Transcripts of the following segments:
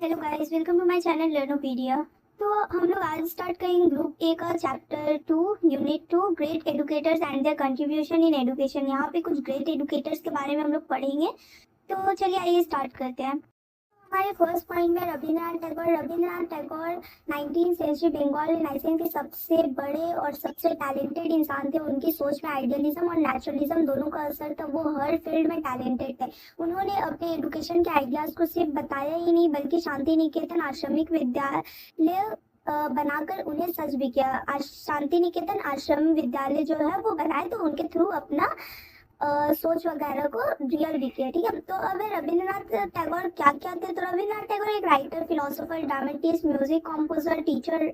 Hello guys, welcome to my channel Learnopedia. तो हम लोग आज स्टार्ट करेंगे ग्रुप ए का chapter 2 unit 2 great educators and their contribution in education. यहाँ पे कुछ ग्रेट एडुकेटर्स के बारे में हम लोग पढ़ेंगे। तो चलिए आइए स्टार्ट करते हैं। हमारे फर्स्ट पॉइंट में Rabindranath Tagore 19th century Bengal nation के सबसे बड़े और सबसे टैलेंटेड इंसान थे। उनकी सोच में आइडियलिज्म और नेचुरलिज्म दोनों का असर था। वो हर फील्ड में टैलेंटेड थे। उन्होंने अपने एजुकेशन के आइडियाज को सिर्फ बताया ही नहीं बल्कि शांति निकेतन आश्रमिक विद्यालय बनाकर उन्हें सच भी किया। शांति निकेतन आश्रम विद्यालय जो है वो बनाए तो उनके थ्रू अपना सोच वगैरह को रियल भी किया। ठीक है, तो अब रविंद्रनाथ टैगोर क्या क्या थे। तो रविंद्रनाथ टैगोर एक writer, philosopher, dramatist, music composer, teacher,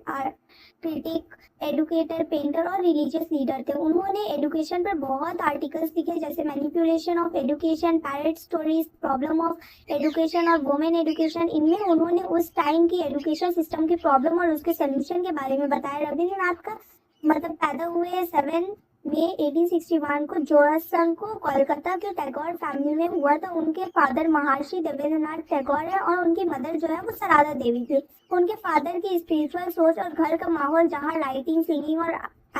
critic, educator, painter और रिलीजियस लीडर थे। उन्होंने एजुकेशन पर बहुत आर्टिकल्स लिखे जैसे manipulation of education, parrot stories, problem of education और वुमेन एजुकेशन। इनमें उन्होंने उस टाइम की एजुकेशन सिस्टम की प्रॉब्लम और उसके सोल्यूशन के बारे में बताया। रविंद्रनाथ का पैदा हुए 7 मई 1861 को जोरासन को कोलकाता के टैगोर फैमिली में हुआ था। उनके फादर महर्षि देवेंद्रनाथ टैगोर है और उनकी मदर जो है वो सराधा देवी थी। उनके फादर की स्पिरिचुअल सोच और घर का माहौल जहाँ राइटिंग, सिंगिंग और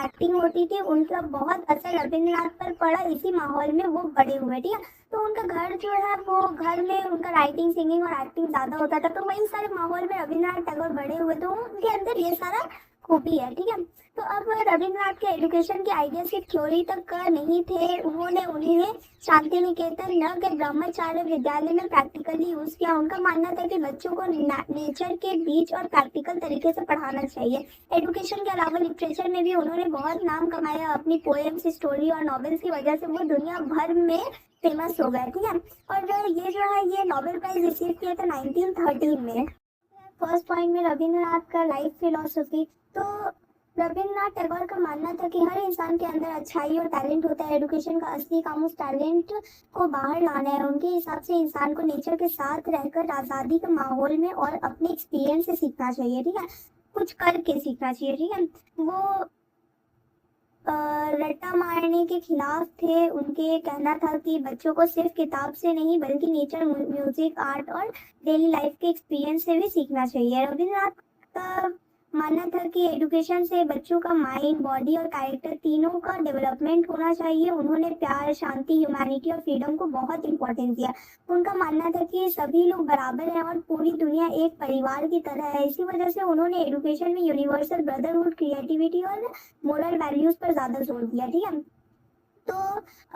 एक्टिंग होती थी उनका बहुत असर रविंद्रनाथ पर पड़ा। इसी माहौल में वो बड़े हुए। ठीक है, तो उनका घर जो है वो घर में उनका राइटिंग, सिंगिंग और एक्टिंग ज्यादा होता था। तो वही सारे माहौल में रविंद्रनाथ टैगोर बड़े हुए तो उनके अंदर ये सारा खूबी है। ठीक है, तो अब रविंद्रनाथ के एजुकेशन के आइडिया सिर्फ थ्योरी तक का नहीं थे। उन्होंने उन्हें शांति निकेतन न के ब्रह्मचार्य विद्यालय में प्रैक्टिकली यूज किया। उनका मानना था कि बच्चों को नेचर के बीच और प्रैक्टिकल तरीके से पढ़ाना चाहिए। एजुकेशन के अलावा लिटरेचर में भी उन्होंने बहुत नाम कमाया। अपनी पोएम्स, स्टोरी और नॉवेल्स की वजह से वो दुनिया भर में फेमस हो गए। ठीक है, और ये जो है ये नोबेल प्राइज रिसीव किया था 1913 में। फर्स्ट पॉइंट में रविंद्रनाथ का लाइफ फिलोसफी। तो रविंद्रनाथ टैगोर का मानना था कि हर इंसान के अंदर अच्छाई और टैलेंट होता है। एजुकेशन का असली काम उस टैलेंट को बाहर लाना है। उनके हिसाब से इंसान को नेचर के साथ रहकर आज़ादी के माहौल में और अपने एक्सपीरियंस से सीखना चाहिए। ठीक है, कुछ करके सीखना चाहिए। ठीक है, वो रट्टा मारने के खिलाफ थे। उनके कहना था कि बच्चों को सिर्फ किताब से नहीं बल्कि नेचर, म्यूजिक, आर्ट और डेली लाइफ के एक्सपीरियंस से भी सीखना चाहिए। रविंद्रनाथ का मानना था कि एजुकेशन से बच्चों का माइंड, बॉडी और कैरेक्टर तीनों का डेवलपमेंट होना चाहिए। उन्होंने प्यार, शांति, ह्यूमैनिटी और फ्रीडम को बहुत इंपॉर्टेंस दिया। उनका मानना था कि सभी लोग बराबर हैं और पूरी दुनिया एक परिवार की तरह है। इसी वजह से उन्होंने एजुकेशन में यूनिवर्सल ब्रदरहुड, क्रिएटिविटी और मोरल वैल्यूज पर ज्यादा जोर दिया। ठीक है, तो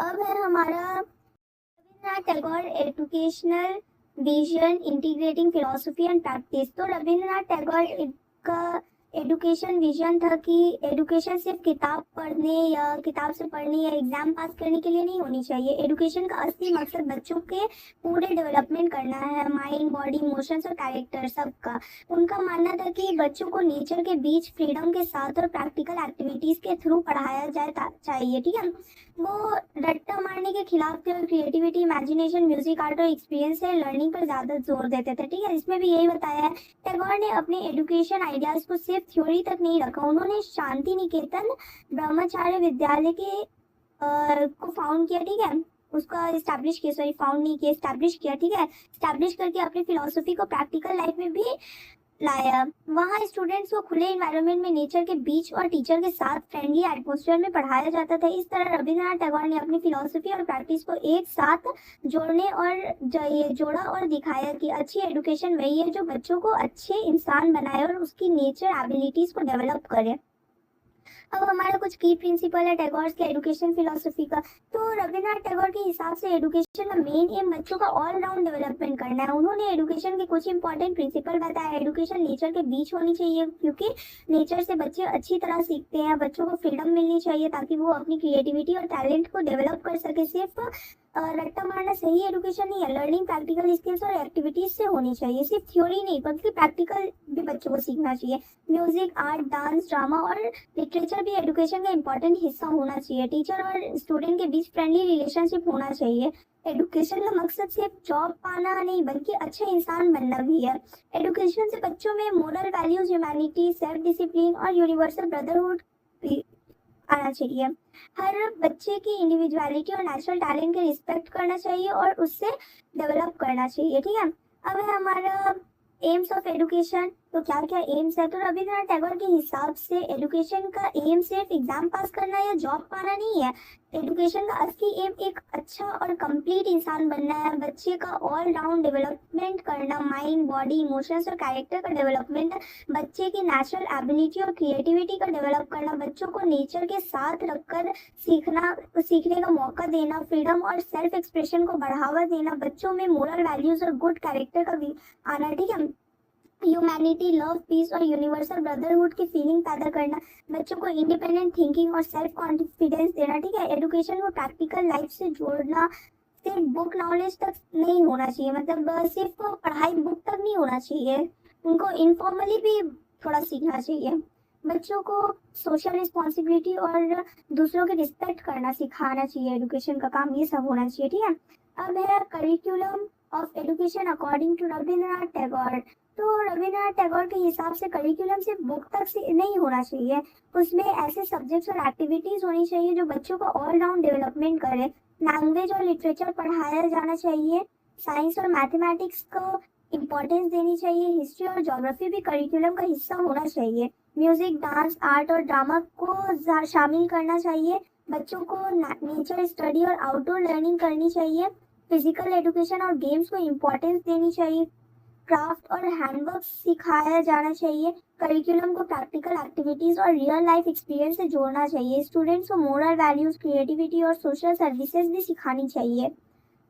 अब है हमारा Rabindranath Tagore educational vision integrating philosophy and practice. तो रविंद्रनाथ टैगोर का एजुकेशन विजन था कि एजुकेशन सिर्फ किताब से पढ़ने या एग्जाम पास करने के लिए नहीं होनी चाहिए। एजुकेशन का असली मकसद बच्चों के पूरे डेवलपमेंट करना है, माइंड, बॉडी, इमोशंस और कैरेक्टर सबका। उनका मानना था कि बच्चों को नेचर के बीच फ्रीडम के साथ और प्रैक्टिकल एक्टिविटीज के थ्रू पढ़ाया चाहिए। ठीक है, वो रट्टा मारने के खिलाफ थे और क्रिएटिविटी, इमेजिनेशन, म्यूजिक, आर्ट और एक्सपीरियंस से लर्निंग पर ज्यादा जोर देते थे। ठीक है, इसमें भी यही बताया है। टैगोर ने अपने एजुकेशन आइडियाज को सिर्फ थ्योरी तक नहीं रखा। उन्होंने शांति निकेतन ब्रह्मचार्य विद्यालय के को फाउंड किया। ठीक है, उसका इस्टेब्लिश किया, सॉरी फाउंड नहीं किया, इस्टेब्लिश किया। ठीक है, इस्टेब्लिश करके अपनी फिलोसफी को प्रैक्टिकल लाइफ में भी लाया। वहाँ स्टूडेंट्स को खुले एनवायरनमेंट में नेचर के बीच और टीचर के साथ फ्रेंडली एटमॉस्फेयर में पढ़ाया जाता था। इस तरह रविंद्रनाथ टैगोर ने अपनी फिलोसफी और प्रैक्टिस को एक साथ जोड़ा और दिखाया कि अच्छी एजुकेशन वही है जो बच्चों को अच्छे इंसान बनाए और उसकी नेचर एबिलिटीज को डेवलप करे। अब हमारा कुछ की प्रिंसिपल है टैगोर के एजुकेशन फिलोसफी का। तो रविंद्रनाथ टैगोर के हिसाब से एजुकेशन का मेन एम बच्चों का ऑल राउंड डेवलपमेंट करना है। उन्होंने एजुकेशन के कुछ इंपॉर्टेंट प्रिंसिपल बताया। एजुकेशन नेचर के बीच होनी चाहिए क्योंकि नेचर से बच्चे अच्छी तरह सीखते हैं। बच्चों को फ्रीडम मिलनी चाहिए ताकि वो अपनी क्रिएटिविटी और टैलेंट को डेवलप कर सके। सिर्फ रट्टा मारना सही एजुकेशन नहीं है। लर्निंग प्रैक्टिकल स्किल्स और एक्टिविटीज से होनी चाहिए, सिर्फ थ्योरी नहीं बल्कि प्रैक्टिकल भी बच्चों को सीखना चाहिए। म्यूजिक, आर्ट, डांस, ड्रामा और लिटरेचर भी एजुकेशन का इम्पोर्टेंट हिस्सा होना चाहिए। टीचर और स्टूडेंट के बीच फ्रेंडली रिलेशनशिप होना चाहिए। एजुकेशन का मकसद सिर्फ जॉब पाना नहीं बल्कि अच्छे इंसान बनना भी है। एजुकेशन से बच्चों में moral values, humanity, self discipline और यूनिवर्सल ब्रदरहुड आना चाहिए। हर बच्चे की इंडिविजुअलिटी और नेचुरल टैलेंट के रिस्पेक्ट करना चाहिए और उससे डेवलप करना चाहिए। ठीक है, अब है हमारा एम्स ऑफ एजुकेशन, तो क्या क्या एम्स है? तो रविंद्रनाथ टैगोर के हिसाब से एजुकेशन का एम सिर्फ एग्जाम पास करना या जॉब पाना नहीं है। एजुकेशन का असली एम एक अच्छा और कंप्लीट इंसान बनना है, बच्चे का ऑल राउंड डेवलपमेंट करना, माइंड, बॉडी, इमोशंस और कैरेक्टर का डेवलपमेंट, बच्चे की नेचुरल एबिलिटी और क्रिएटिविटी का डेवलप करना, बच्चों को नेचर के साथ रखकर सीखने का मौका देना, फ्रीडम और सेल्फ एक्सप्रेशन को बढ़ावा देना, बच्चों में मोरल वैल्यूज और गुड कैरेक्टर का भी आना, ठीक है। ह्यूमैनिटी, लव, पीस और यूनिवर्सल ब्रदरहुड की फीलिंग पैदा करना, बच्चों को इंडिपेंडेंट थिंकिंग और सेल्फ कॉन्फिडेंस देना, ठीक है। एजुकेशन को प्रैक्टिकल लाइफ से जोड़ना, सिर्फ बुक नॉलेज तक नहीं होना चाहिए, मतलब सिर्फ पढ़ाई बुक तक नहीं होना चाहिए, उनको इनफॉर्मली भी थोड़ा सीखना चाहिए। बच्चों को सोशल रिस्पॉन्सिबिलिटी और दूसरों की रिस्पेक्ट करना सिखाना चाहिए, एजुकेशन का काम ये सब होना चाहिए, ठीक है। अब है curriculum of education according to Rabindranath Tagore. तो रविंद्रनाथ टैगोर के हिसाब से करिकुलम सिर्फ बुक तक से नहीं होना चाहिए, उसमें ऐसे सब्जेक्ट्स और एक्टिविटीज होनी चाहिए जो बच्चों को ऑल राउंड डेवलपमेंट करे। लैंग्वेज और लिटरेचर पढ़ाया जाना चाहिए, साइंस और मैथमेटिक्स को इम्पोर्टेंस देनी चाहिए, हिस्ट्री और ज्योग्राफी भी करिकुलम का हिस्सा होना चाहिए। म्यूजिक, डांस, आर्ट और ड्रामा को शामिल करना चाहिए, बच्चों को नेचर स्टडी और आउटडोर लर्निंग करनी चाहिए। फिजिकल एजुकेशन और गेम्स को इम्पोर्टेंस देनी चाहिए, क्राफ्ट और हैंडवर्क सिखाया जाना चाहिए। करिकुलम को प्रैक्टिकल एक्टिविटीज और रियल लाइफ एक्सपीरियंस से जोड़ना चाहिए। स्टूडेंट्स को मोरल वैल्यूज, क्रिएटिविटी और सोशल सर्विसेज भी सिखानी चाहिए।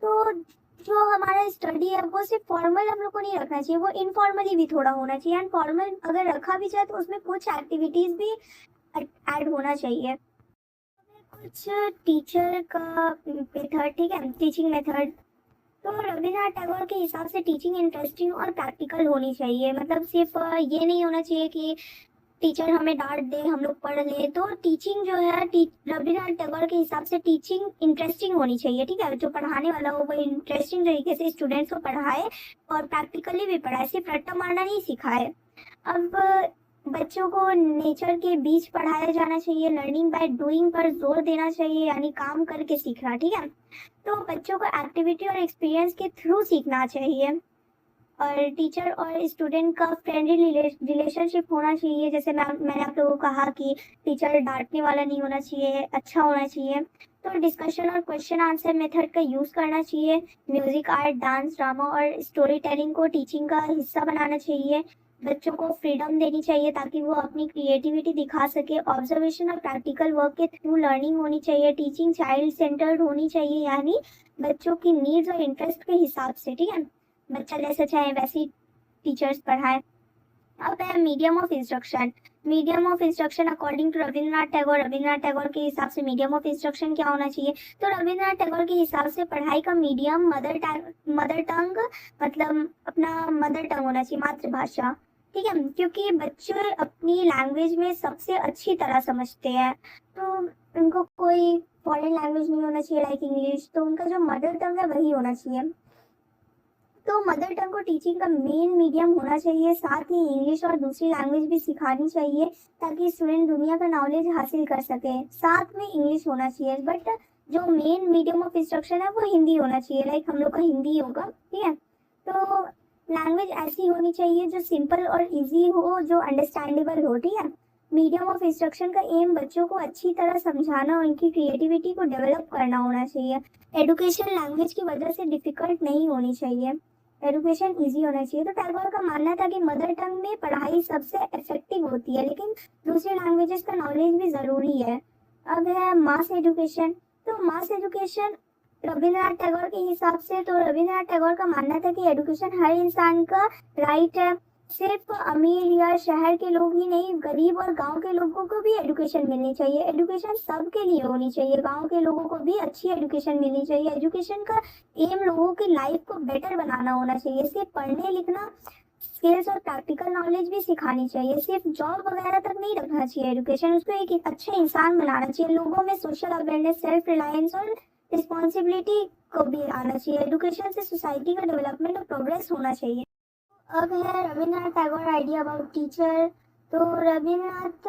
तो जो हमारा स्टडी है वो सिर्फ फॉर्मल हम लोग को नहीं रखना चाहिए, वो इनफॉर्मली भी थोड़ा होना चाहिए, एंड फॉर्मल अगर रखा भी जाए तो उसमें कुछ एक्टिविटीज भी ऐड होना चाहिए। कुछ टीचर का मेथड, ठीक है, टीचिंग मेथड। तो रविंद्रनाथ टैगोर के हिसाब से टीचिंग इंटरेस्टिंग और प्रैक्टिकल होनी चाहिए, मतलब सिर्फ ये नहीं होना चाहिए कि टीचर हमें डांट दे हम लोग पढ़ ले। तो टीचिंग जो है रविंद्रनाथ टैगोर के हिसाब से टीचिंग इंटरेस्टिंग होनी चाहिए, ठीक है। जो पढ़ाने वाला हो वो इंटरेस्टिंग तरीके से स्टूडेंट्स को पढ़ाए और प्रैक्टिकली भी पढ़ाए, सिर्फ रट्टा मारना नहीं सिखाए। अब बच्चों को नेचर के बीच पढ़ाया जाना चाहिए, लर्निंग बाय डूइंग पर जोर देना चाहिए, यानी काम करके सीखना, ठीक है। तो बच्चों को एक्टिविटी और एक्सपीरियंस के थ्रू सीखना चाहिए, और टीचर और स्टूडेंट का फ्रेंडली रिलेशनशिप होना चाहिए। जैसे मैंने आप लोगों को कहा कि टीचर डांटने वाला नहीं होना चाहिए, अच्छा होना चाहिए। तो डिस्कशन और क्वेश्चन आंसर मेथड का यूज़ करना चाहिए। म्यूजिक, आर्ट, डांस, ड्रामा और स्टोरी टेलिंग को टीचिंग का हिस्सा बनाना चाहिए। बच्चों को फ्रीडम देनी चाहिए ताकि वो अपनी क्रिएटिविटी दिखा सके। ऑब्जर्वेशन और प्रैक्टिकल वर्क के थ्रू लर्निंग होनी चाहिए। टीचिंग चाइल्ड सेंटर्ड होनी चाहिए, यानी बच्चों की नीड्स और इंटरेस्ट के हिसाब से, ठीक है, बच्चा जैसा चाहे वैसी टीचर्स पढ़ाए। अब है medium of instruction. Medium of instruction according to Rabindranath Tagore के हिसाब से मीडियम ऑफ इंस्ट्रक्शन क्या होना चाहिए? तो रविंद्रनाथ टैगोर के हिसाब से पढ़ाई का मीडियम मदर टंग मतलब अपना मदर टंग होना चाहिए, मातृभाषा, ठीक है, क्योंकि बच्चे अपनी लैंग्वेज में सबसे अच्छी तरह समझते हैं। तो उनको कोई फॉरेन लैंग्वेज नहीं होना चाहिए लाइक इंग्लिश, तो उनका जो मदर टंग है वही होना चाहिए। तो मदर टंग को टीचिंग का मेन मीडियम होना चाहिए, साथ ही इंग्लिश और दूसरी लैंग्वेज भी सिखानी चाहिए ताकि स्टूडेंट दुनिया का नॉलेज हासिल कर सके। साथ में इंग्लिश होना चाहिए, बट जो मेन मीडियम ऑफ इंस्ट्रक्शन है वो हिंदी होना चाहिए, लाइक हम लोग का हिंदी होगा, ठीक है। तो लैंग्वेज ऐसी होनी चाहिए जो सिंपल और इजी हो, जो अंडरस्टैंडेबल हो, ठीक है। मीडियम ऑफ इंस्ट्रक्शन का एम बच्चों को अच्छी तरह समझाना, उनकी क्रिएटिविटी को डेवलप करना होना चाहिए। एजुकेशन लैंग्वेज की वजह से डिफिकल्ट नहीं होनी चाहिए, एजुकेशन इजी होना चाहिए। तो टैगोर का मानना था कि मदर टंग में पढ़ाई सबसे इफेक्टिव होती है, लेकिन दूसरी लैंग्वेजेस का नॉलेज भी ज़रूरी है। अब है मास एजुकेशन। तो मास एजुकेशन रविंद्रनाथ टैगोर के हिसाब से, तो रविंद्रनाथ टैगोर का मानना था कि एजुकेशन हर इंसान का राइट है, सिर्फ अमीर या शहर के लोग ही नहीं, गरीब और गांव के लोगों को भी एजुकेशन मिलनी चाहिए। एजुकेशन सबके लिए होनी चाहिए, गांव के लोगों को भी अच्छी एजुकेशन मिलनी चाहिए। एजुकेशन का एम लोगों की लाइफ को बेटर बनाना होना चाहिए, सिर्फ पढ़ने लिखना, स्किल्स और प्रैक्टिकल नॉलेज भी सिखानी चाहिए, सिर्फ जॉब वगैरह तक नहीं रखना चाहिए एजुकेशन, उसको एक अच्छे इंसान बनाना चाहिए। लोगों में सोशल अवेयरनेस, सेल्फ रिलायंस और रिस्पॉन्सिबिलिटी को भी आना चाहिए। एजुकेशन से सोसाइटी का डेवलपमेंट और प्रोग्रेस होना चाहिए। अब है Rabindranath Tagore idea about teacher. तो रविंद्रनाथ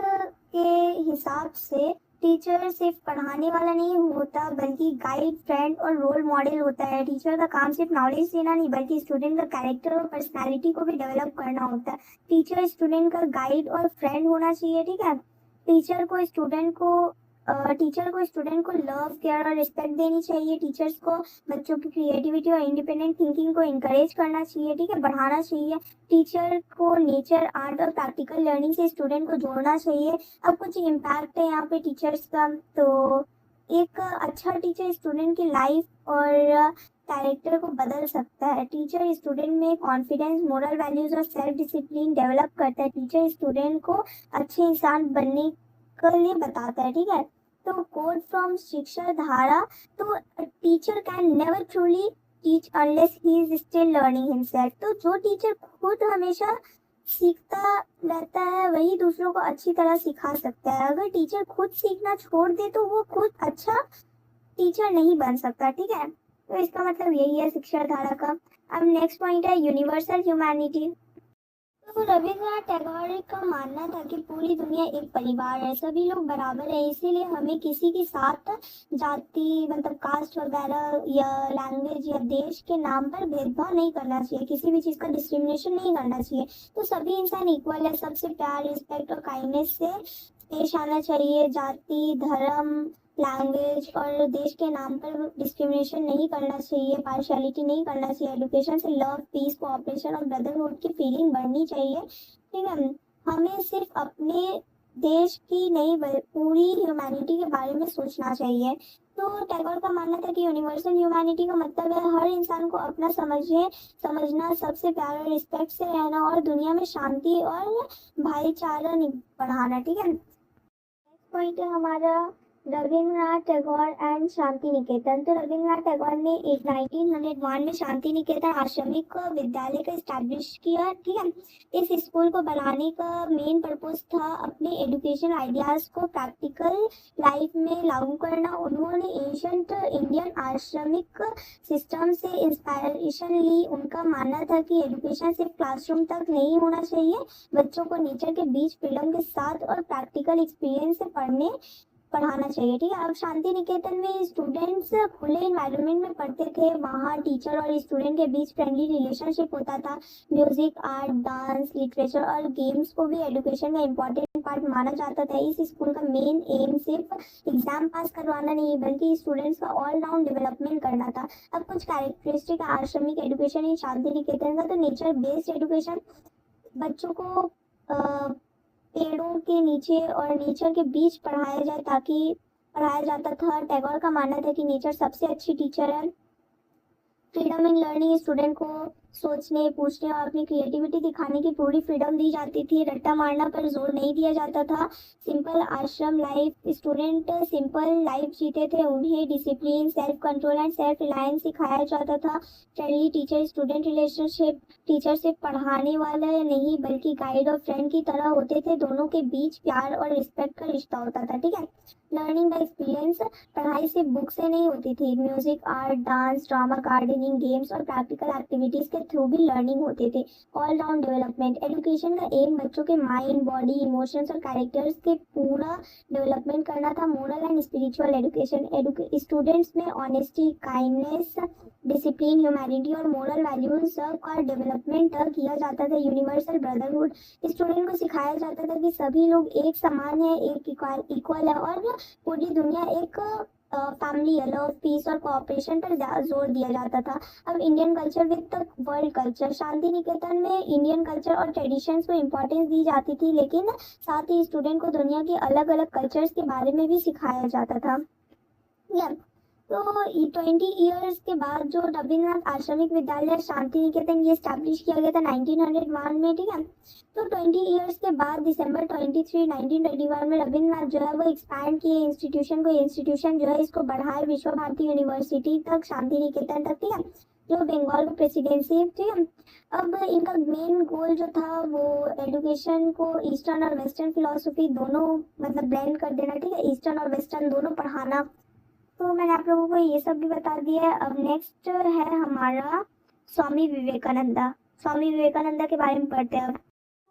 के हिसाब से टीचर सिर्फ पढ़ाने वाला नहीं होता बल्कि गाइड, फ्रेंड और रोल मॉडल होता है। टीचर का काम सिर्फ नॉलेज देना नहीं बल्कि स्टूडेंट का कैरेक्टर और पर्सनालिटी को भी डेवलप करना होता है। टीचर स्टूडेंट का गाइड और फ्रेंड होना चाहिए, ठीक है। टीचर को स्टूडेंट को लव, केयर और रिस्पेक्ट देनी चाहिए। टीचर्स को बच्चों की क्रिएटिविटी और इंडिपेंडेंट थिंकिंग को इंकरेज करना चाहिए, ठीक है, बढ़ाना चाहिए। टीचर को नेचर, आर्ट और प्रैक्टिकल लर्निंग से स्टूडेंट को जोड़ना चाहिए। अब कुछ इम्पैक्ट है यहाँ पे टीचर्स का। तो एक अच्छा टीचर स्टूडेंट की लाइफ और कैरेक्टर को बदल सकता है। टीचर स्टूडेंट में कॉन्फिडेंस, मोरल वैल्यूज और सेल्फ डिसिप्लिन डेवलप करता है। टीचर स्टूडेंट को अच्छे इंसान बनने के लिए बताता है, ठीक है। तो कोट फ्रॉम शिक्षा धारा, तो teacher can never truly teach unless he is still learning himself. तो जो टीचर खुद हमेशा सीखता रहता है वही दूसरों को अच्छी तरह सिखा सकता है। अगर टीचर खुद सीखना छोड़ दे तो वो खुद अच्छा टीचर नहीं बन सकता, ठीक है। तो इसका मतलब यही है शिक्षा धारा का। अब नेक्स्ट पॉइंट है यूनिवर्सल ह्यूमैनिटी। तो रविंद्रनाथ टैगोर का मानना था कि पूरी दुनिया एक परिवार है, सभी लोग बराबर हैं, इसीलिए हमें किसी के साथ जाति मतलब कास्ट वगैरह या लैंग्वेज या देश के नाम पर भेदभाव नहीं करना चाहिए, किसी भी चीज़ का डिस्क्रिमिनेशन नहीं करना चाहिए। तो सभी इंसान इक्वल है, सबसे प्यार, रिस्पेक्ट और काइंडनेस से पेश आना चाहिए। जाति, धर्म, लैंग्वेज और देश के नाम पर डिस्क्रिमिनेशन नहीं करना चाहिए, पार्शियलिटी नहीं करना चाहिए। एजुकेशन से लव, पीस, कोऑपरेशन और ब्रदरहुड की फीलिंग बढ़नी चाहिए, ठीक है। हमें सिर्फ अपने देश की नहीं पूरी ह्यूमैनिटी के बारे में सोचना चाहिए। तो टैगोर का मानना था कि यूनिवर्सल ह्यूमैनिटी का मतलब है हर इंसान को अपना समझना, सबसे प्यार और रिस्पेक्ट से रहना और दुनिया में शांति और भाईचारा बढ़ाना, ठीक है। नेक्स्ट पॉइंट है हमारा रविंद्रनाथ टैगोर एंड शांति निकेतन। तो रविंद्रनाथ टैगोर ने 1901 में शांति निकेतन आश्रमिक विद्यालय का स्टैब्लिश किया, ठीक है। इस स्कूल को बनाने का मेन पर्पस था अपने एजुकेशन आइडियाज को प्रैक्टिकल लाइफ में लागू करना। उन्होंने एंशिएंट इंडियन आश्रमिक सिस्टम से इंस्पायरेशन ली। उनका मानना था कि एजुकेशन सिर्फ क्लासरूम तक नहीं होना चाहिए, बच्चों को नेचर के बीच फ्रीडम के साथ और प्रैक्टिकल एक्सपीरियंस से पढ़ाना चाहिए, ठीक है। अब शांति निकेतन में स्टूडेंट्स खुले इन्वायरमेंट में पढ़ते थे, वहाँ टीचर और स्टूडेंट के बीच फ्रेंडली रिलेशनशिप होता था। म्यूजिक, आर्ट, डांस, लिटरेचर और गेम्स को भी एजुकेशन का इम्पोर्टेंट पार्ट माना जाता था। इस स्कूल का मेन एम सिर्फ एग्जाम पास करवाना नहीं बल्कि स्टूडेंट्स का ऑल राउंड डेवलपमेंट करना था। अब कुछ characteristic आश्रमिक education in Shanti Niketan का। तो नेचर बेस्ड एजुकेशन, बच्चों को पेड़ों के नीचे और नेचर के बीच पढ़ाया जाता था। टैगोर का मानना था कि नेचर सबसे अच्छी टीचर है। फ्रीडम इन लर्निंग, स्टूडेंट को सोचने, पूछने और अपनी क्रिएटिविटी दिखाने की पूरी फ्रीडम दी जाती थी। रट्टा मारना पर जोर नहीं दिया जाता था। सिंपल आश्रम लाइफ, स्टूडेंट सिंपल लाइफ जीते थे। उन्हें discipline, self control and self reliance सिखाया जाता था। Friendly teacher student relationship, teacher सिर्फ पढ़ाने वाला नहीं बल्कि गाइड और फ्रेंड की तरह होते थे। दोनों के बीच प्यार और रिस्पेक्ट का रिश्ता होता था, ठीक है। लर्निंग बाय एक्सपीरियंस, पढ़ाई सिर्फ बुक से नहीं होती थी। Music, art, dance, drama, gardening, games और प्रैक्टिकल एक्टिविटीज के थ्रू भी लर्निंग होते थे। ऑल राउंड डेवलपमेंट, एजुकेशन का एम बच्चों के माइंड, बॉडी, इमोशंस और कैरेक्टर्स के पूरा डेवलपमेंट करना था। Moral and spiritual education, students में ऑनेस्टी, काइंडनेस, डिसिप्लिन, ह्यूमैनिटी और मोरल वैल्यूज का डेवलपमेंट किया जाता था। यूनिवर्सल ब्रदरहुड, स्टूडेंट को सिखाया जाता था कि सभी लोग एक समान है, एक इक्वल है और पूरी दुनिया एक फैमिली है। लव, पीस और कोऑपरेशन पर जोर दिया जाता था। अब Indian culture with world culture, Shanti Niketan में इंडियन कल्चर और ट्रेडिशंस को इम्पोर्टेंस दी जाती थी, लेकिन साथ ही स्टूडेंट को दुनिया के अलग अलग कल्चर्स के बारे में भी सिखाया जाता था। तो 20 ईयर्स के बाद जो रविंद्रनाथ आश्रमिक विद्यालय शांति निकेतन ये स्टैब्लिश किया गया था 1901 में, ठीक है। तो 20 ईयर्स के बाद दिसंबर 23, 1921 में रविंद्रनाथ जो है वो एक्सपैंड किए इंस्टीट्यूशन जो है इसको बढ़ाए विश्व भारती यूनिवर्सिटी तक, शांति निकेतन तक, ठीक है, जो बंगाल का प्रेसिडेंसी, ठीक है। अब इनका मेन गोल जो था वो एजुकेशन को ईस्टर्न और वेस्टर्न फिलोसफी दोनों मतलब ब्लेंड कर देना, ठीक है, ईस्टर्न और वेस्टर्न दोनों पढ़ाना। तो मैंने आप लोगों को ये सब भी बता दिया है। अब नेक्स्ट है हमारा स्वामी विवेकानंदा के बारे में पढ़ते हैं। अब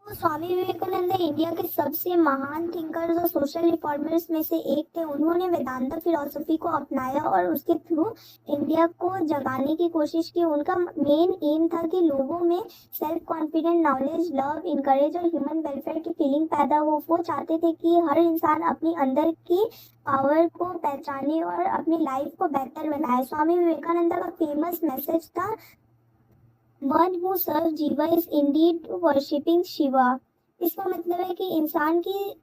तो स्वामी विवेकानंद इंडिया के सबसे महान थिंकर्स और सोशल रिफॉर्मर्स में से एक थे। उन्होंने वेदांता फिलॉसफी को अपनाया और उसके थ्रू इंडिया को जगाने की कोशिश की। उनका मेन एम था कि लोगों में self confidence, knowledge, love, encourage और ह्यूमन वेलफेयर की फीलिंग पैदा हो। वो चाहते थे कि हर इंसान अपनी अंदर की पावर को पहचाने और अपनी लाइफ को बेहतर बनाए। स्वामी विवेकानंद का फेमस मैसेज था, one who serve jiva is Indeed worshipping Shiva. इसका मतलब है कि इंसान की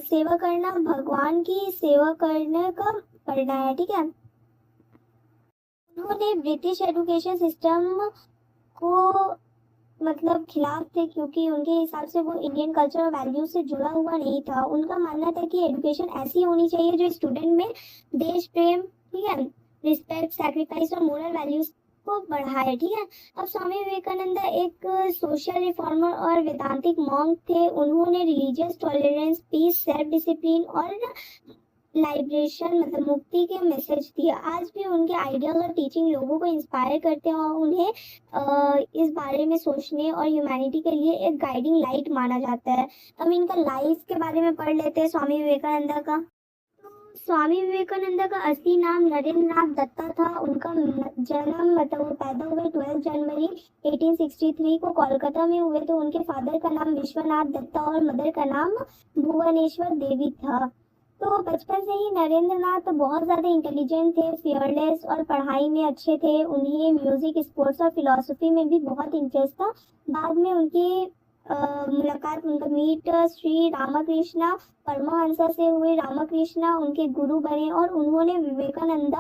सेवा करना भगवान की सेवा करने का करना है। ठीक है। उन्होंने ब्रिटिश एजुकेशन सिस्टम को मतलब खिलाफ थे, क्योंकि उनके हिसाब से वो इंडियन कल्चर और वैल्यूज से जुड़ा हुआ नहीं था। उनका मानना था कि एजुकेशन ऐसी होनी चाहिए जो स्टूडेंट में देश प्रेम, ठीक है, रिस्पेक्ट, सैक्रिफाइस और मोरल वैल्यूज को बढ़ाए। ठीक है। अब स्वामी विवेकानंद एक सोशल रिफॉर्मर और वेदांतिक मॉन्क थे। उन्होंने religious tolerance, peace, self discipline और लाइब्रेशन मतलब मुक्ति के मैसेज दिए। आज भी उनके आइडियाज और टीचिंग लोगों को इंस्पायर करते हैं और उन्हें इस बारे में सोचने और ह्यूमैनिटी के लिए एक गाइडिंग लाइट माना जाता है। अब इनका लाइफ के बारे में पढ़ लेते हैं स्वामी विवेकानंद का। स्वामी विवेकानंद का असली नाम नरेंद्र नाथ दत्ता था। उनका जन्म मतलब वो पैदा हुए 12 जनवरी 1863 को कोलकाता में हुए। तो उनके फादर का नाम विश्वनाथ दत्ता और मदर का नाम भुवनेश्वर देवी था। तो बचपन से ही नरेंद्र नाथ बहुत ज़्यादा इंटेलिजेंट थे, फियरलेस और पढ़ाई में अच्छे थे। उन्हें म्यूजिक, स्पोर्ट्स और फिलॉसफी में भी बहुत इंटरेस्ट था। बाद में उनकी मुलाकात उनका मीट श्री रामकृष्ण परमहंस से हुई। रामकृष्ण उनके गुरु बने और उन्होंने विवेकानंद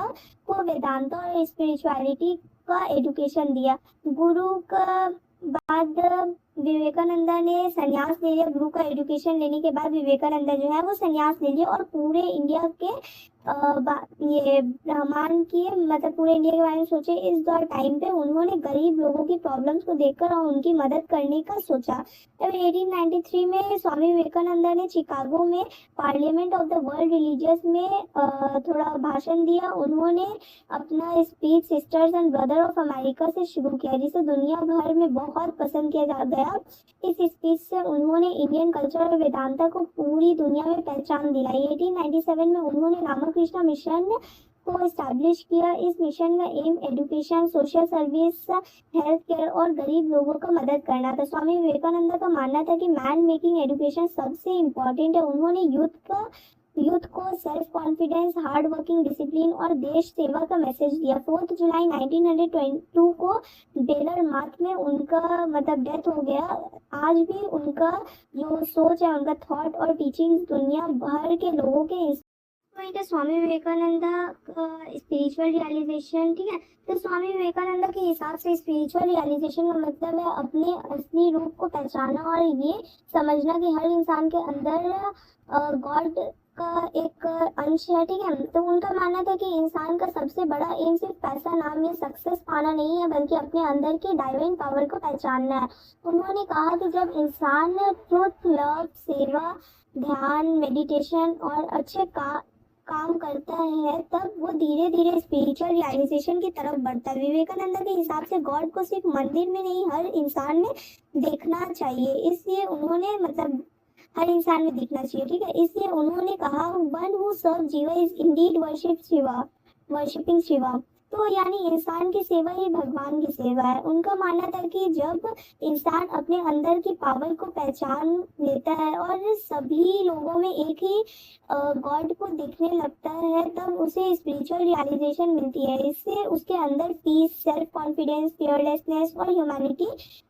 को वेदांता और स्पिरिचुअलिटी का एजुकेशन दिया। गुरु का बाद विवेकानंद ने संन्यास ले लिया। गुरु का एजुकेशन लेने के बाद विवेकानंद जो है वो संन्यास ले लिया और पूरे इंडिया के ये ब्रह्मांड की मतलब पूरे इंडिया के बारे में सोचे। इस दौर टाइम पे उन्होंने गरीब लोगों की प्रॉब्लम्स को देखकर और उनकी मदद करने का सोचा। तब 1893 में स्वामी विवेकानंद ने शिकागो में parliament of the world religious में थोड़ा भाषण दिया। उन्होंने अपना speech sisters and brother of America से शुरू किया, जिसे दुनिया भर में बहुत पसंद किया जा गया। इस स्पीच से उन्होंने इंडियन कल्चर और वेदांता को पूरी दुनिया में पहचान दिलाई। 1897 में उन्होंने रामकृष्ण मिशन को एस्टैब्लिश किया। इस मिशन का aim education, social service, health care और गरीब लोगों का मदद करना था। स्वामी विवेकानंद का मानना था कि मैन मेकिंग एजुकेशन सबसे इम्पोर्टेंट है। उन्होंने यूथ को self confidence, hard working, discipline और देश सेवा का मैसेज दिया। 4 जुलाई 1922 को बेलर मार्क में उनका मतलब डेथ हो गया। आज भी उनका जो सोच है, उनका थॉट और टीचिंग दुनिया भर के लोगों के स्वामी विवेकानंद स्पिरिचुअल रियलाइजेशन। ठीक है। तो स्वामी विवेकानंद के हिसाब से स्पिरिचुअल रियलाइजेशन का मतलब है अपने असली रूप को पहचाना और ये समझना कि हर इंसान के अंदर गॉड का एक अंश है। ठीक है। तो उनका मानना था कि इंसान का सबसे बड़ा एम सिर्फ पैसा, नाम या सक्सेस पाना नहीं है, बल्कि अपने अंदर की डाइवाइन पावर को पहचानना है। उन्होंने कहा कि जब इंसान ट्रुथ, लव, सेवा, ध्यान, मेडिटेशन और अच्छे काम करता है तब वो धीरे धीरे स्पिरिचुअल रियलाइजेशन की तरफ बढ़ता है। विवेकानंद के हिसाब से गॉड को सिर्फ मंदिर में नहीं, हर इंसान में देखना चाहिए। इसलिए उन्होंने मतलब हर इंसान में दिखना चाहिए। ठीक है। इसलिए उन्होंने कहा, one who serve jiva is Indeed worshipping Shiva. तो यानी इंसान की सेवा ही भगवान की सेवा है। उनका मानना था कि जब इंसान अपने अंदर की पावर को पहचान लेता है और सभी लोगों में एक ही गॉड को दिखने लगता है, तब उसे स्पिरिचुअल रियलाइजेशन मिलती है। इससे उसके अंदर पीस, सेल्फ कॉन्फिडेंस, फियरलेसनेस और ह्यूमैनिटी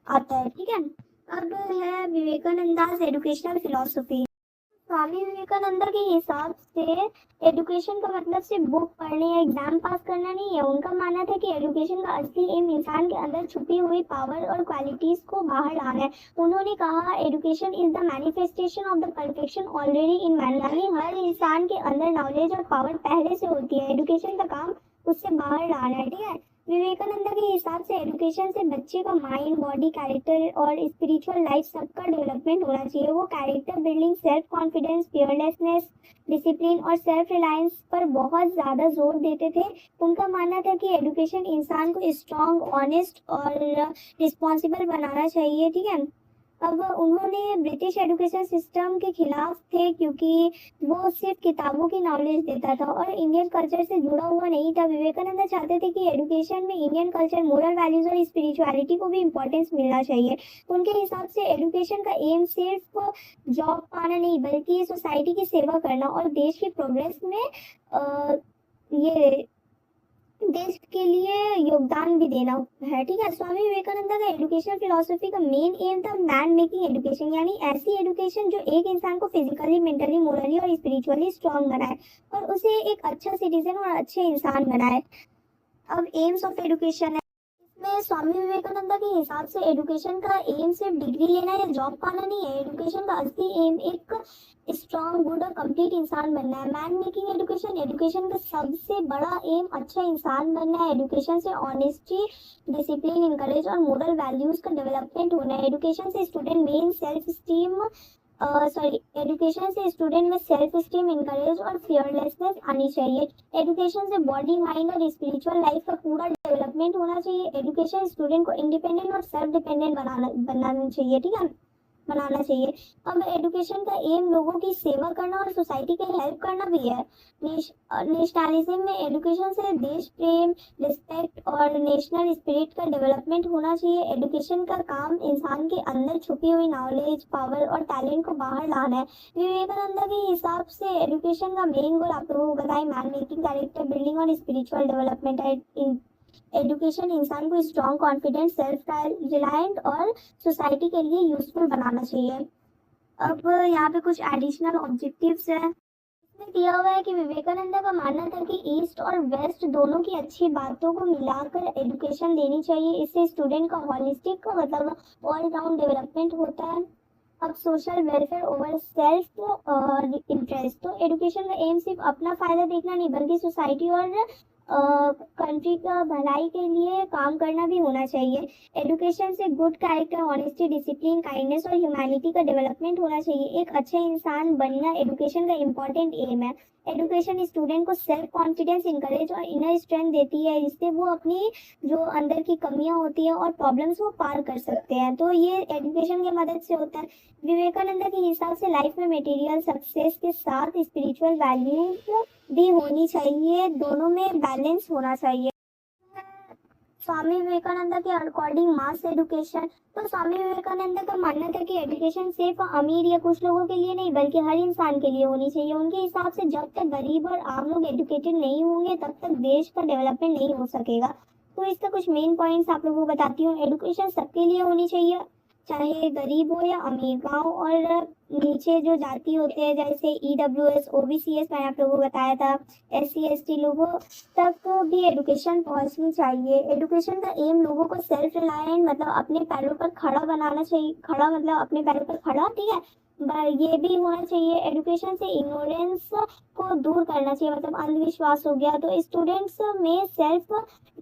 आता है। ठीक है। अब है विवेकानंदास एजुकेशनल फिलॉसफी। स्वामी विवेकानंद के हिसाब से एजुकेशन का मतलब सिर्फ बुक पढ़ने या एग्जाम पास करना नहीं है। उनका मानना था कि एजुकेशन का असली एम इंसान के अंदर छुपी हुई पावर और क्वालिटीज को बाहर लाना है। उन्होंने कहा, education is the manifestation of the perfection already in man. यानी हर इंसान के अंदर नॉलेज और पावर पहले से होती है, एजुकेशन का काम उससे बाहर लाना है। ठीक है। विवेकानंद के हिसाब से एजुकेशन से बच्चे का माइंड, बॉडी, कैरेक्टर और स्पिरिचुअल लाइफ सबका डेवलपमेंट होना चाहिए। वो character building, self confidence, fearlessness, discipline और सेल्फ रिलायंस पर बहुत ज़्यादा जोर देते थे। उनका मानना था कि एजुकेशन इंसान को स्ट्रॉन्ग, ऑनेस्ट और रिस्पॉन्सिबल बनाना चाहिए। ठीक है। अब उन्होंने ब्रिटिश एजुकेशन सिस्टम के खिलाफ थे क्योंकि वो सिर्फ किताबों की नॉलेज देता था और इंडियन कल्चर से जुड़ा हुआ नहीं था। विवेकानंद चाहते थे कि एजुकेशन में इंडियन कल्चर, मोरल वैल्यूज और स्पिरिचुअलिटी को भी इम्पोर्टेंस मिलना चाहिए। उनके हिसाब से एजुकेशन का एम सिर्फ जॉब पाना नहीं बल्कि सोसाइटी की सेवा करना और देश की प्रोग्रेस में ये देश के लिए योगदान भी देना है। ठीक है, स्वामी विवेकानंद का एजुकेशन फिलोसफी का मेन एम था मैन मेकिंग एजुकेशन, यानी ऐसी एजुकेशन जो एक इंसान को फिजिकली, मेंटली, मोरली और स्पिरिचुअली स्ट्रांग बनाए और उसे एक अच्छा सिटीजन और अच्छे इंसान बनाए। अब एम्स ऑफ एजुकेशन है, इसमें स्वामी विवेकानंद के हिसाब से एजुकेशन का एम सिर्फ डिग्री लेना या जॉब पाना नहीं है। एजुकेशन का असली एम एक स्ट्रॉन्ग, गुड और कंप्लीट इंसान बनना है। मैन मेकिंग एजुकेशन, एजुकेशन का सबसे बड़ा एम अच्छा इंसान बनना है। एजुकेशन से ऑनेस्टी, डिसिप्लिन, इनकरेज और मोरल वैल्यूज का डेवलपमेंट होना है। एजुकेशन से स्टूडेंट में सेल्फ स्टीम, इनकरेज और फियरलेसनेस आनी चाहिए। एजुकेशन से बॉडी, माइंड और स्पिरिचुअल लाइफ का पूरा डेवलपमेंट होना चाहिए। एजुकेशन स्टूडेंट को इंडिपेंडेंट और सेल्फ डिपेंडेंट बनाना चाहिए। ठीक है, बनाना चाहिए। अब एजुकेशन का एम लोगों की सेवा करना और सोसाइटी की हेल्प करना भी है। नेशनलिज्म में एजुकेशन से देश प्रेम, रिस्पेक्ट और नेशनल स्पिरिट का डेवलपमेंट होना चाहिए। एजुकेशन का काम इंसान के अंदर छुपी हुई नॉलेज, पावर और टैलेंट को बाहर लाना है। विवेकानंद के हिसाब से एजुकेशन का मेन गोल आप लोगों को बताए मैन मेकिंग, कैरेक्टर बिल्डिंग और स्पिरिचुअल डेवलपमेंट है। एजुकेशन इंसान को स्ट्रॉन्ग, कॉन्फिडेंट, सेल्फ रिलायंट और सोसाइटी के लिए यूजफुल बनाना चाहिए। अब यहाँ पे कुछ एडिशनल ऑब्जेक्टिव्स है। इसमें दिया हुआ है कि विवेकानंद का मानना था कि ईस्ट और वेस्ट दोनों की अच्छी बातों को मिलाकर एजुकेशन देनी चाहिए। इससे स्टूडेंट का हॉलिस्टिक मतलब ऑल राउंड डेवलपमेंट होता है। अब social welfare over self interest, तो एजुकेशन का एम सिर्फ अपना फायदा देखना नहीं बल्कि सोसाइटी और कंट्री का भलाई के लिए काम करना भी होना चाहिए। एजुकेशन से good character, honesty, discipline, kindness और ह्यूमैनिटी का डेवलपमेंट होना चाहिए। एक अच्छे इंसान बनना एजुकेशन का इम्पोर्टेंट एम है। एजुकेशन स्टूडेंट को सेल्फ कॉन्फिडेंस, इंकरेज और इनर स्ट्रेंथ देती है, जिससे वो अपनी जो अंदर की कमियां होती है और प्रॉब्लम्स वो पार कर सकते हैं। तो ये एजुकेशन की मदद से होता है। विवेकानंद के हिसाब से लाइफ में मटेरियल सक्सेस के साथ स्पिरिचुअल वैल्यूज भी होनी चाहिए, दोनों में बैलेंस होना चाहिए। स्वामी विवेकानंद के अकॉर्डिंग मास एजुकेशन, तो स्वामी विवेकानंद का मानना था कि एजुकेशन सिर्फ अमीर या कुछ लोगों के लिए नहीं बल्कि हर इंसान के लिए होनी चाहिए। उनके हिसाब से जब तक गरीब और आम लोग एजुकेटेड नहीं होंगे तब तक देश का डेवलपमेंट नहीं हो सकेगा। तो इसका कुछ मेन पॉइंट्स आप लोगों को बताती हूँ। एजुकेशन सबके लिए होनी चाहिए, चाहे गरीब हो या अमीर, गांव और नीचे जो जाति होते हैं जैसे EWS, OBCS मैंने आप लोगों को बताया था, SC ST लोगों तक भी एजुकेशन पहुंचनी चाहिए। एजुकेशन का एम लोगों को सेल्फ रिलायंट मतलब अपने पैरों पर खड़ा बनाना चाहिए। खड़ा मतलब अपने पैरों पर खड़ा, ठीक है, ये भी होना चाहिए। एजुकेशन से इग्नोरेंस को दूर करना चाहिए, मतलब अंधविश्वास हो गया। तो स्टूडेंट्स में सेल्फ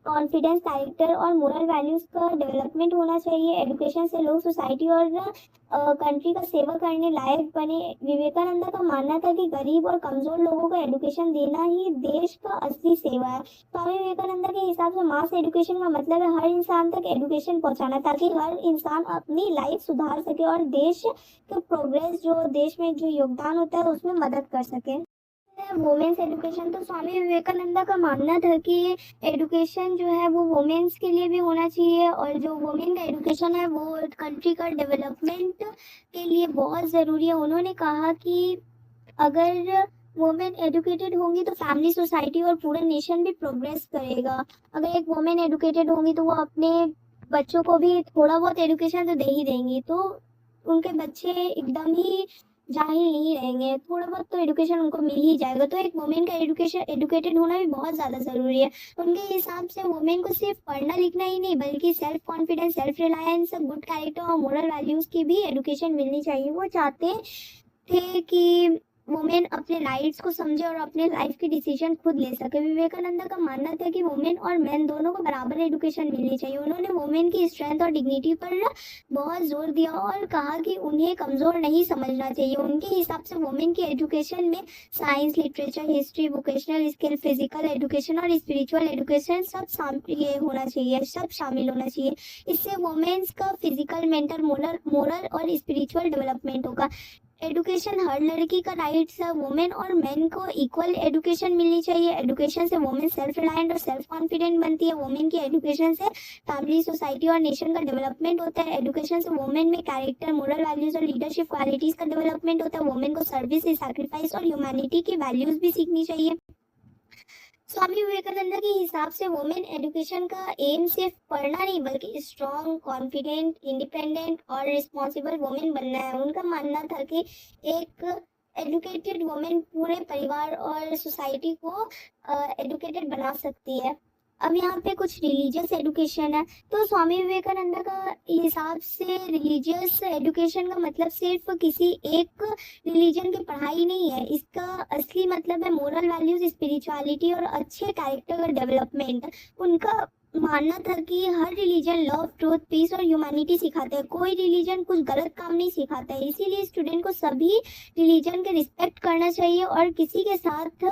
कॉन्फिडेंस, कैरेक्टर और मोरल वैल्यूज का डेवलपमेंट होना चाहिए। एजुकेशन से लोग सोसाइटी और कंट्री का सेवा करने लायक बने। विवेकानंद का मानना था कि गरीब और कमजोर लोगों को एजुकेशन देना ही देश का असली सेवा है। स्वामी विवेकानंद के हिसाब से मास एजुकेशन का मतलब है हर इंसान तक एजुकेशन पहुंचाना ताकि हर इंसान अपनी लाइफ सुधार सके और देश का प्रोग्रेस, जो देश में जो योगदान होता है उसमें मदद कर सके। वुमेन्स एजुकेशन, तो स्वामी विवेकानंद का मानना था कि एजुकेशन जो है वो वुमेन्स के लिए भी होना चाहिए और जो वुमेन का एजुकेशन है वो कंट्री का डेवलपमेंट के लिए बहुत ज़रूरी है। उन्होंने कहा कि अगर वुमेन एजुकेटेड होंगी तो फैमिली, सोसाइटी और पूरा नेशन भी प्रोग्रेस करेगा। अगर एक वुमेन एजुकेटेड होंगी तो वो अपने बच्चों को भी थोड़ा बहुत एजुकेशन तो दे ही देंगी, तो उनके बच्चे एकदम ही जाहिल नहीं रहेंगे, थोड़ा बहुत तो एजुकेशन उनको मिल ही जाएगा। तो एक वुमेन का एजुकेटेड होना भी बहुत ज़्यादा ज़रूरी है। उनके हिसाब से वुमेन को सिर्फ पढ़ना लिखना ही नहीं बल्कि self confidence, self reliance, good character और मोरल वैल्यूज़ की भी एजुकेशन मिलनी चाहिए। वो चाहते थे कि वुमेन अपने राइट्स को समझे और अपने लाइफ के डिसीजन खुद ले सके। विवेकानंद का मानना था कि वुमेन और मेन दोनों को बराबर एजुकेशन मिलनी चाहिए। उन्होंने वुमेन की स्ट्रेंथ और डिग्निटी पर बहुत जोर दिया और कहा कि उन्हें कमजोर नहीं समझना चाहिए। उनके हिसाब से वुमेन की एजुकेशन में science, literature, history, vocational skill, physical education और स्पिरिचुअल एजुकेशन ये होना चाहिए, सब शामिल होना चाहिए। इससे वुमेन्स का फिजिकल, मेंटल, मोरल और स्पिरिचुअल डेवलपमेंट होगा। एजुकेशन हर लड़की का राइट्स है। वुमेन और मेन को इक्वल एजुकेशन मिलनी चाहिए। एजुकेशन से वुमेन सेल्फ रिलायंट और सेल्फ कॉन्फिडेंट बनती है। वुमेन की एजुकेशन से फैमिली, सोसाइटी और नेशन का डेवलपमेंट होता है। एजुकेशन से वुमेन में कैरेक्टर, मोरल वैल्यूज और लीडरशिप क्वालिटीज का डेवलपमेंट होता है। वुमेन को सर्विस, सैक्रिफाइस और ह्यूमैनिटी की वैल्यूज भी सीखनी चाहिए। स्वामी विवेकानंद के हिसाब से वुमेन एजुकेशन का एम सिर्फ पढ़ना नहीं बल्कि स्ट्रॉन्ग, कॉन्फिडेंट, इंडिपेंडेंट और रिस्पॉन्सिबल वुमेन बनना है। उनका मानना था कि एक एजुकेटेड वुमेन पूरे परिवार और सोसाइटी को एजुकेटेड बना सकती है। अब यहाँ पे कुछ रिलीजियस एजुकेशन है। तो स्वामी विवेकानंद का हिसाब से रिलीजियस एजुकेशन का मतलब सिर्फ किसी एक रिलीजन की पढ़ाई नहीं है। इसका असली मतलब है मोरल वैल्यूज, स्पिरिचुअलिटी और अच्छे कैरेक्टर का डेवलपमेंट। उनका मानना था कि हर रिलीजन लव, ट्रूथ, पीस और ह्यूमैनिटी सिखाता है। कोई रिलीजन कुछ गलत काम नहीं सिखाता है। इसीलिए स्टूडेंट को सभी रिलीजन के रिस्पेक्ट करना चाहिए और किसी के साथ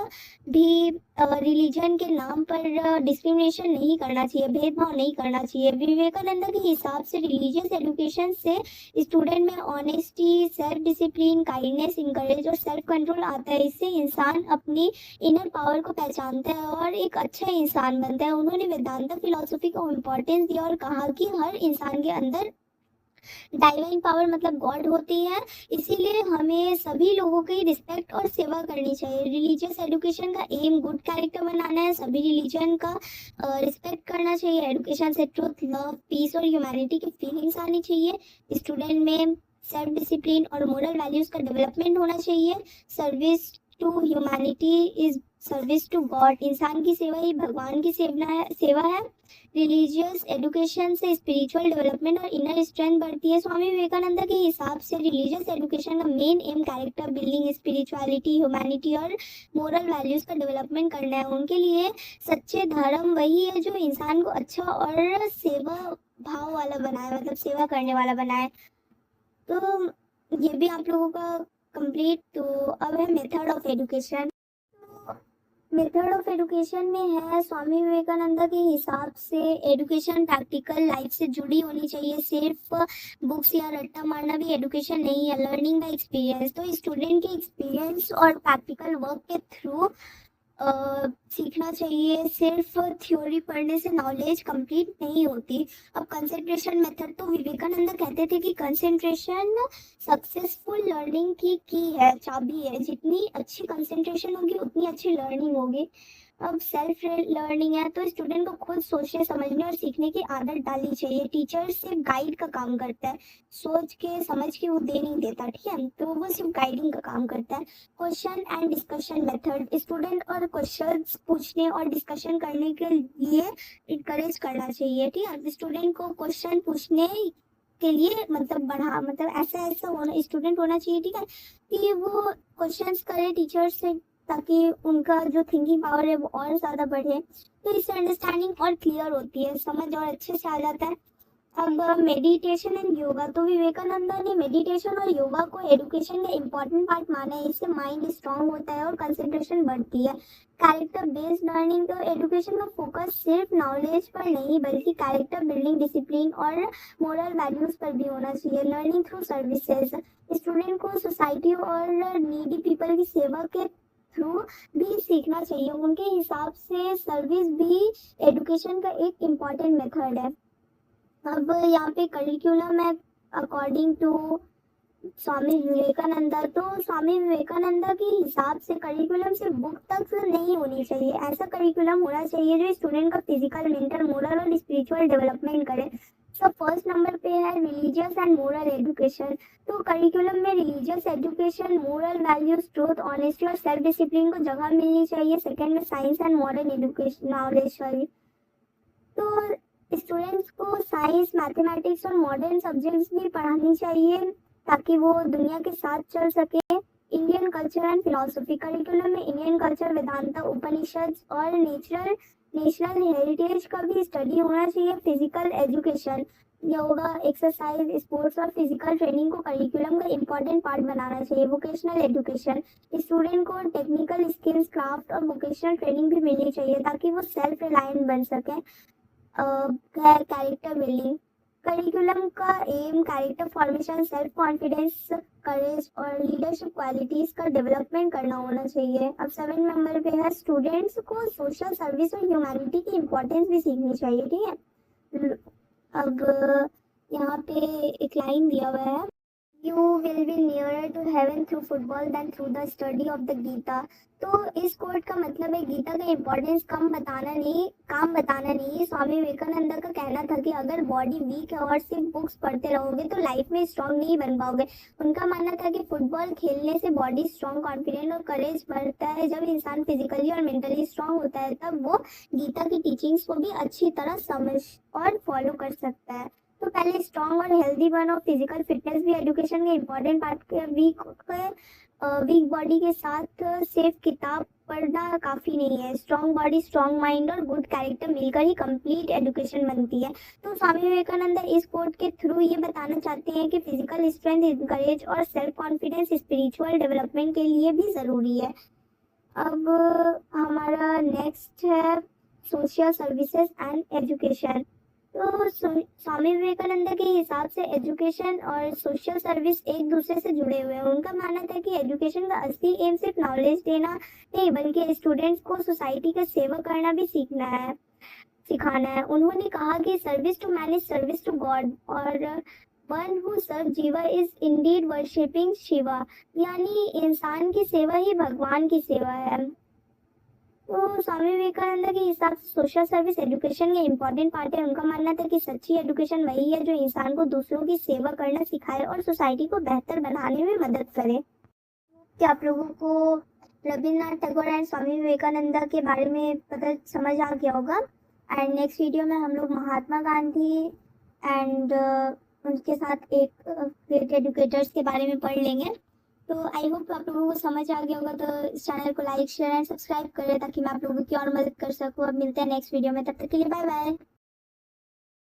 भी रिलीजन के नाम पर डिस्क्रिमिनेशन नहीं करना चाहिए, भेदभाव नहीं करना चाहिए। विवेकानंद के हिसाब से रिलीजियस एजुकेशन से स्टूडेंट में honesty, self discipline, kindness, encourage और सेल्फ कंट्रोल आता है। इससे इंसान अपनी इनर पावर को पहचानता है और एक अच्छा इंसान बनता है। उन्होंने वेदांता फिलॉसफी को इम्पोर्टेंस दिया और कहा कि हर इंसान के अंदर डाइवाइन पावर मतलब गॉड होती है। इसीलिए हमें सभी लोगों की रिस्पेक्ट और सेवा करनी चाहिए। रिलीजियस एजुकेशन का एम गुड कैरेक्टर बनाना है। सभी रिलीजन का रिस्पेक्ट करना चाहिए। एजुकेशन से ट्रुथ, लव, पीस और ह्यूमैनिटी की फीलिंग्स आनी चाहिए। स्टूडेंट में सेल्फ डिसिप्लिन और मोरल वैल्यूज का डेवलपमेंट होना चाहिए। Service to humanity is service to God. इंसान की सेवा ही भगवान की सेवा है। रिलीजियस एजुकेशन से स्पिरिचुअल डेवलपमेंट और इनर स्ट्रेंथ बढ़ती है। स्वामी विवेकानंद के हिसाब से रिलीजियस एजुकेशन का main M character building, spirituality, humanity और मोरल वैल्यूज का डेवलपमेंट करना है। उनके लिए सच्चे धर्म वही है जो इंसान को अच्छा और सेवा भाव वाला बनाए, मतलब सेवा करने वाला बनाए। तो ये भी आप लोगों का कंप्लीट। तो अब है method of education. Method of education में है स्वामी विवेकानंद के हिसाब से एजुकेशन प्रैक्टिकल लाइफ से जुड़ी होनी चाहिए। सिर्फ बुक्स या रट्टा मारना भी एजुकेशन नहीं है। लर्निंग बाय एक्सपीरियंस, तो स्टूडेंट के एक्सपीरियंस और प्रैक्टिकल वर्क के थ्रू सीखना चाहिए। सिर्फ थ्योरी पढ़ने से नॉलेज कंप्लीट नहीं होती। अब कंसंट्रेशन मेथड, तो विवेकानंद कहते थे कि कंसंट्रेशन सक्सेसफुल लर्निंग की है, चाबी है। जितनी अच्छी कंसंट्रेशन होगी उतनी अच्छी लर्निंग होगी। अब सेल्फ लर्निंग है, तो स्टूडेंट को खुद सोचने, समझने और सीखने की आदत डालनी चाहिए। टीचर सिर्फ गाइड का काम करता है, सोच के समझ के वो दे नहीं देता, ठीक है, तो वो सिर्फ गाइडिंग का काम करता है। Question and discussion method, student और क्वेश्चंस पूछने और डिस्कशन करने के लिए इनकरेज करना चाहिए, ठीक है। स्टूडेंट को क्वेश्चन पूछने के लिए मतलब ऐसा होना स्टूडेंट होना चाहिए, ठीक है, कि वो क्वेश्चंस करे टीचर से ताकि उनका जो थिंकिंग पावर है वो और ज़्यादा बढ़े। तो इससे अंडरस्टैंडिंग और क्लियर होती है, समझ और अच्छे से आ जाता है। अब मेडिटेशन एंड योगा, तो विवेकानंद ने मेडिटेशन और योगा को एजुकेशन का इम्पोर्टेंट पार्ट माना है। इससे माइंड स्ट्रांग होता है और कंसंट्रेशन बढ़ती है। कैरेक्टर बेस्ड लर्निंग, तो एजुकेशन का फोकस सिर्फ नॉलेज पर नहीं बल्कि कैरेक्टर बिल्डिंग, डिसिप्लिन और मोरल वैल्यूज पर भी होना चाहिए। लर्निंग थ्रू सर्विसेज, स्टूडेंट को सोसाइटी और नीडी पीपल की सेवा के थ्रू भी सीखना चाहिए। उनके हिसाब से सर्विस भी एजुकेशन का एक इम्पॉर्टेंट मेथड है। अब यहाँ पे करिकुलम है अकॉर्डिंग टू स्वामी विवेकानंद। तो स्वामी विवेकानंद के हिसाब से करिकुलम सिर्फ बुक तक नहीं होनी चाहिए। ऐसा करिकुलम होना चाहिए जो स्टूडेंट का फिजिकल, मेंटल, मोरल और स्पिरिचुअल डेवलपमेंट करे। तो फर्स्ट नंबर पे है रिलीजियस एंड मोरल एजुकेशन। तो करिकुलम में religious education, moral values, truth, honesty और सेल्फ डिसिप्लिन को जगह मिलनी चाहिए। सेकेंड में science and modern education knowledge चाहिए। तो स्टूडेंट्स को साइंस, मैथमेटिक्स और मॉडर्न सब्जेक्ट्स भी पढ़ानी चाहिए ताकि वो दुनिया के साथ चल सके। Indian culture and philosophy. Curriculum में इंडियन कल्चर, वेदांता, उपनिषद और नेशनल हेरिटेज का भी स्टडी होना चाहिए। Physical education, yoga, exercise, sports और फिजिकल ट्रेनिंग को करिकुलम का इम्पोर्टेंट पार्ट बनाना चाहिए। वोकेशनल एजुकेशन, स्टूडेंट को टेक्निकल स्किल्स, क्राफ्ट और वोकेशनल ट्रेनिंग भी मिलनी चाहिए ताकि वो सेल्फ रिलायंट बन सकें। कैरेक्टर बिल्डिंग, करिकुलम का aim character formation, self confidence, courage और लीडरशिप क्वालिटीज का डेवलपमेंट करना होना चाहिए। अब 7 नंबर पे है, स्टूडेंट्स को सोशल सर्विस और ह्यूमैनिटी की इम्पोर्टेंस भी सीखनी चाहिए। ठीक है, अब यहाँ पे एक लाइन दिया हुआ है, You will be nearer to heaven through football than through the study of the Gita. तो इस कोट का मतलब है गीता का इम्पोर्टेंस काम बताना नहीं। स्वामी विवेकानंद का कहना था कि अगर बॉडी वीक है और सिर्फ बुक्स पढ़ते रहोगे तो लाइफ में स्ट्रांग नहीं बन पाओगे। उनका मानना था कि फुटबॉल खेलने से बॉडी स्ट्रांग, कॉन्फिडेंट और करेज बढ़ता है। जब इंसान फिजिकली और मेंटली स्ट्रांग होता है तब वो गीता की टीचिंग्स को भी अच्छी तरह समझ और फॉलो कर सकता है। तो पहले स्ट्रांग और हेल्दी बनो। फिजिकल फिटनेस भी एजुकेशन के इम्पोर्टेंट पार्ट के। वीक बॉडी के साथ सिर्फ किताब पढ़ना काफ़ी नहीं है। स्ट्रांग बॉडी, स्ट्रांग माइंड और गुड कैरेक्टर मिलकर ही कंप्लीट एजुकेशन बनती है। तो स्वामी विवेकानंद इस कोट के थ्रू ये बताना चाहते हैं कि फिजिकल स्ट्रेंथ, करेज और सेल्फ कॉन्फिडेंस स्पिरिचुअल डेवलपमेंट के लिए भी ज़रूरी है। अब हमारा नेक्स्ट है सोशल सर्विसेज एंड एजुकेशन। तो स्वामी विवेकानंद के हिसाब से एजुकेशन और सोशल सर्विस एक दूसरे से जुड़े हुए हैं। उनका मानना था कि एजुकेशन का असली एम सिर्फ नॉलेज देना नहीं बल्कि स्टूडेंट्स को सोसाइटी का सेवा करना भी सिखाना है। उन्होंने कहा कि service to man is service to God और one who serve jiva is Indeed worshipping Shiva, यानी इंसान की सेवा ही भगवान की सेवा है। तो स्वामी विवेकानंद के हिसाब से सोशल सर्विस एजुकेशन के इम्पोर्टेंट पार्ट है। उनका मानना था कि सच्ची एजुकेशन वही है जो इंसान को दूसरों की सेवा करना सिखाए और सोसाइटी को बेहतर बनाने में मदद करे। क्या आप लोगों को रविन्द्रनाथ टैगोर एंड स्वामी विवेकानंद के बारे में पता समझ आ गया होगा। एंड नेक्स्ट वीडियो में हम लोग महात्मा गांधी एंड उनके साथ एक ग्रेट एडुकेटर्स के बारे में पढ़ लेंगे। तो आई होप आप लोगों को समझ आ गया होगा। तो इस चैनल को लाइक, शेयर एंड सब्सक्राइब करें ताकि मैं आप लोगों की और मदद कर सकूं। अब मिलते हैं नेक्स्ट वीडियो में, तब तक के लिए बाय बाय।